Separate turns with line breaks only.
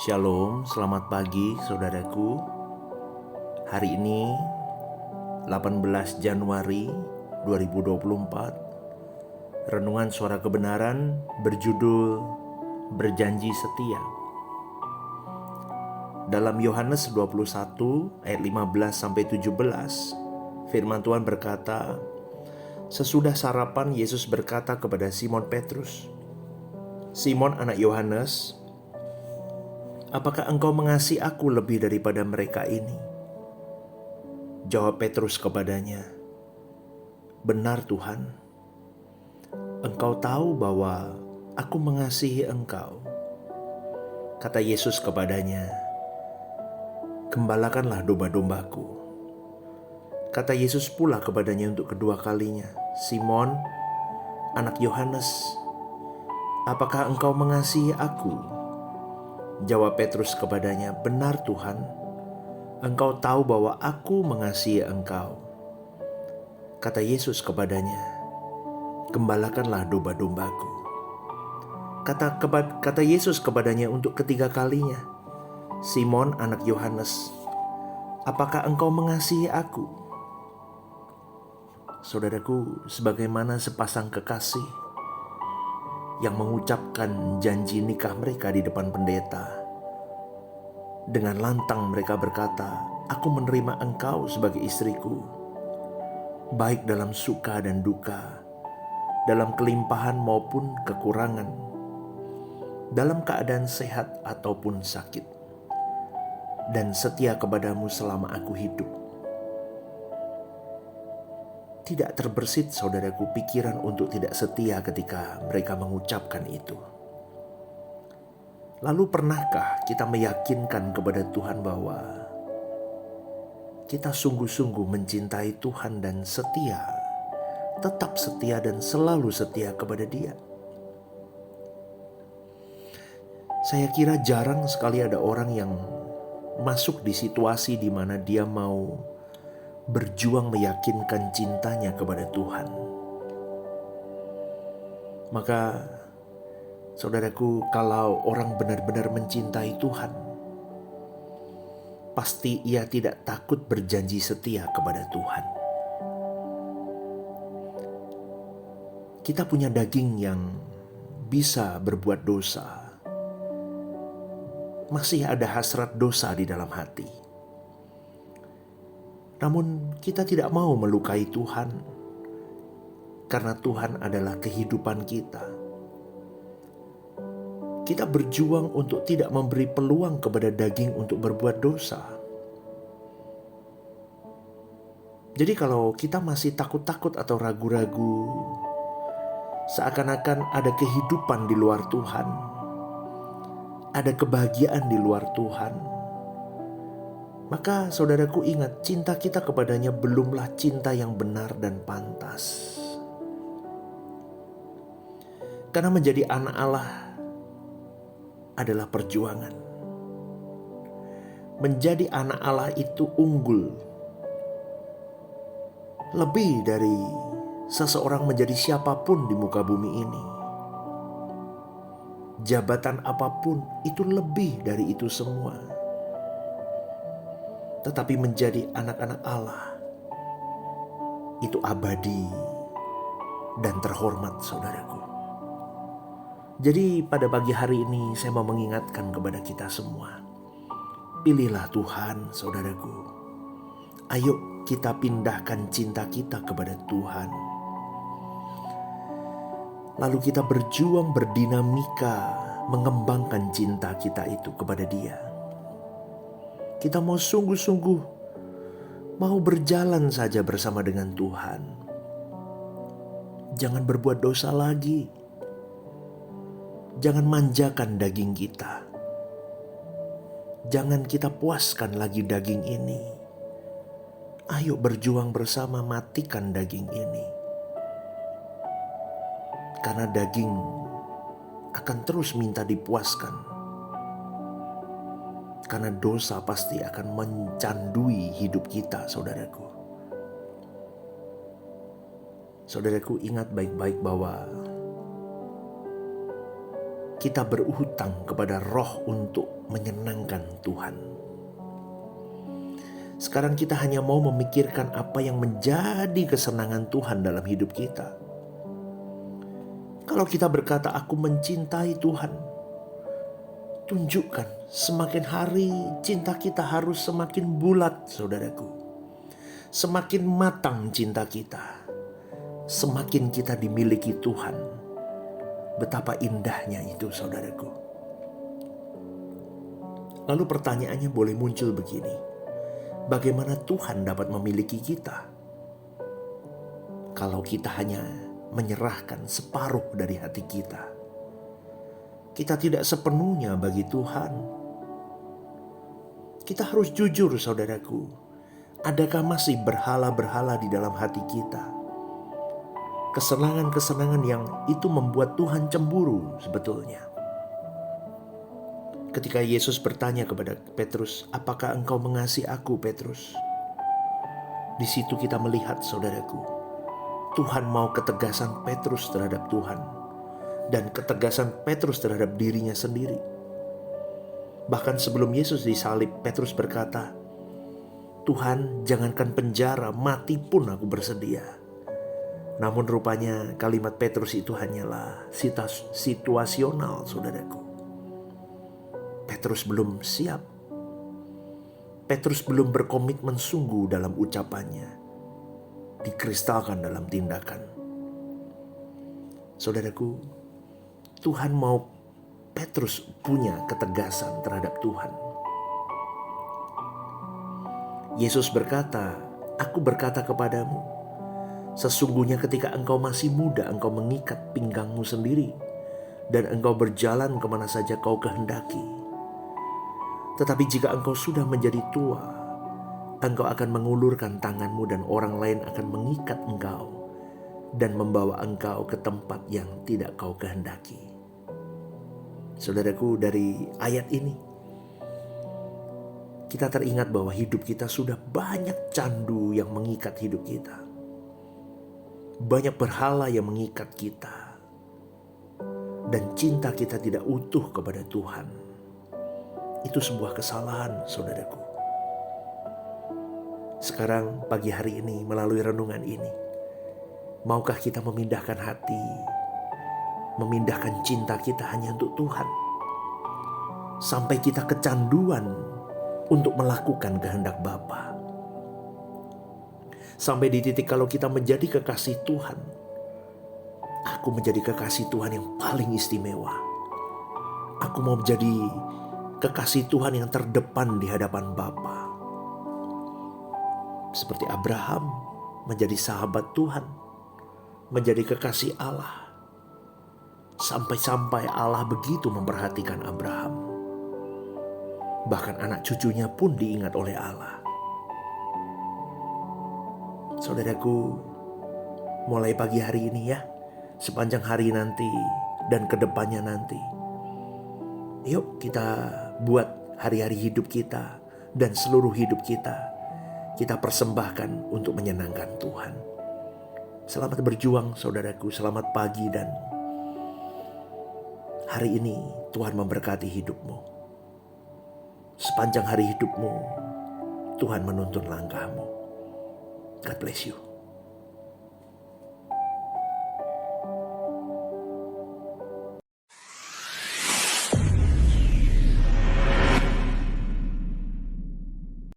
Shalom, selamat pagi saudaraku. Hari ini 18 Januari 2024. Renungan Suara Kebenaran berjudul Berjanji Setia. Dalam Yohanes 21 ayat 15 sampai 17, firman Tuhan berkata, sesudah sarapan Yesus berkata kepada Simon Petrus, "Simon anak Yohanes, apakah engkau mengasihi aku lebih daripada mereka ini?" Jawab Petrus kepadanya, "Benar Tuhan, Engkau tahu bahwa aku mengasihi Engkau." Kata Yesus kepadanya, "Gembalakanlah domba-dombaku." Kata Yesus pula kepadanya untuk kedua kalinya, "Simon, anak Yohanes, apakah engkau mengasihi aku?" Jawab Petrus kepadanya, "Benar Tuhan, Engkau tahu bahwa aku mengasihi Engkau." Kata Yesus kepadanya, "Gembalakanlah domba-dombaku." Kata Yesus kepadanya untuk ketiga kalinya, "Simon anak Yohanes, apakah engkau mengasihi aku?" Saudaraku, sebagaimana sepasang kekasih yang mengucapkan janji nikah mereka di depan pendeta, dengan lantang mereka berkata, "Aku menerima engkau sebagai istriku, baik dalam suka dan duka, dalam kelimpahan maupun kekurangan, dalam keadaan sehat ataupun sakit, dan setia kepadamu selama aku hidup." Tidak terbersit saudaraku pikiran untuk tidak setia ketika mereka mengucapkan itu. Lalu pernahkah kita meyakinkan kepada Tuhan bahwa kita sungguh-sungguh mencintai Tuhan dan setia, tetap setia dan selalu setia kepada Dia? Saya kira jarang sekali ada orang yang masuk di situasi di mana dia mau berjuang meyakinkan cintanya kepada Tuhan. Maka saudaraku, kalau orang benar-benar mencintai Tuhan, pasti ia tidak takut berjanji setia kepada Tuhan. Kita punya daging yang bisa berbuat dosa. Masih ada hasrat dosa di dalam hati. Namun kita tidak mau melukai Tuhan, karena Tuhan adalah kehidupan kita. Kita berjuang untuk tidak memberi peluang kepada daging untuk berbuat dosa. Jadi kalau kita masih takut-takut atau ragu-ragu, seakan-akan ada kehidupan di luar Tuhan, ada kebahagiaan di luar Tuhan, maka saudaraku ingat, cinta kita kepadanya belumlah cinta yang benar dan pantas. Karena menjadi anak Allah adalah perjuangan. Menjadi anak Allah itu unggul, lebih dari seseorang menjadi siapapun di muka bumi ini. Jabatan apapun itu lebih dari itu semua. Tetapi menjadi anak-anak Allah itu abadi dan terhormat, saudaraku. Jadi pada pagi hari ini saya mau mengingatkan kepada kita semua, pilihlah Tuhan, saudaraku. Ayo kita pindahkan cinta kita kepada Tuhan. Lalu kita berjuang berdinamika mengembangkan cinta kita itu kepada Dia. Kita mau sungguh-sungguh mau berjalan saja bersama dengan Tuhan. Jangan berbuat dosa lagi. Jangan manjakan daging kita. Jangan kita puaskan lagi daging ini. Ayo berjuang bersama, matikan daging ini. Karena daging akan terus minta dipuaskan. Karena dosa pasti akan mencandui hidup kita, saudaraku. Saudaraku, ingat baik-baik bahwa kita berhutang kepada Roh untuk menyenangkan Tuhan. Sekarang kita hanya mau memikirkan apa yang menjadi kesenangan Tuhan dalam hidup kita. Kalau kita berkata, aku mencintai Tuhan, tunjukkan semakin hari cinta kita harus semakin bulat, saudaraku. Semakin matang cinta kita, semakin kita dimiliki Tuhan. Betapa indahnya itu, saudaraku. Lalu pertanyaannya boleh muncul begini. Bagaimana Tuhan dapat memiliki kita? Kalau kita hanya menyerahkan separuh dari hati kita. Kita tidak sepenuhnya bagi Tuhan. Kita harus jujur, saudaraku. Adakah masih berhala-berhala di dalam hati kita? Kesenangan-kesenangan yang itu membuat Tuhan cemburu sebetulnya. Ketika Yesus bertanya kepada Petrus, apakah engkau mengasihi aku, Petrus? Di situ kita melihat, saudaraku, Tuhan mau ketegasan Petrus terhadap Tuhan dan ketegasan Petrus terhadap dirinya sendiri. Bahkan sebelum Yesus disalib, Petrus berkata, Tuhan, jangankan penjara, mati pun aku bersedia. Namun rupanya kalimat Petrus itu hanyalah situasional, saudaraku. Petrus belum siap. Petrus belum berkomitmen sungguh dalam ucapannya. Dikristalkan dalam tindakan. Saudaraku, Tuhan mau Petrus punya ketegasan terhadap Tuhan. Yesus berkata, aku berkata kepadamu, sesungguhnya ketika engkau masih muda, engkau mengikat pinggangmu sendiri, dan engkau berjalan kemana saja kau kehendaki. Tetapi jika engkau sudah menjadi tua, engkau akan mengulurkan tanganmu dan orang lain akan mengikat engkau dan membawa engkau ke tempat yang tidak kau kehendaki. Saudaraku, dari ayat ini kita teringat bahwa hidup kita sudah banyak candu yang mengikat hidup kita. Banyak berhala yang mengikat kita. Dan cinta kita tidak utuh kepada Tuhan. Itu sebuah kesalahan, saudaraku. Sekarang pagi hari ini melalui renungan ini, maukah kita memindahkan hati, memindahkan cinta kita hanya untuk Tuhan, sampai kita kecanduan untuk melakukan kehendak Bapa. Sampai di titik kalau kita menjadi kekasih Tuhan, aku menjadi kekasih Tuhan yang paling istimewa. Aku mau menjadi kekasih Tuhan yang terdepan di hadapan Bapa. Seperti Abraham menjadi sahabat Tuhan, menjadi kekasih Allah. Sampai-sampai Allah begitu memperhatikan Abraham. Bahkan anak cucunya pun diingat oleh Allah. Saudaraku, mulai pagi hari ini ya, sepanjang hari nanti dan kedepannya nanti, yuk kita buat hari-hari hidup kita dan seluruh hidup kita persembahkan untuk menyenangkan Tuhan. Selamat berjuang, saudaraku. Selamat pagi, dan hari ini Tuhan memberkati hidupmu. Sepanjang hari hidupmu, Tuhan menuntun langkahmu. God bless you.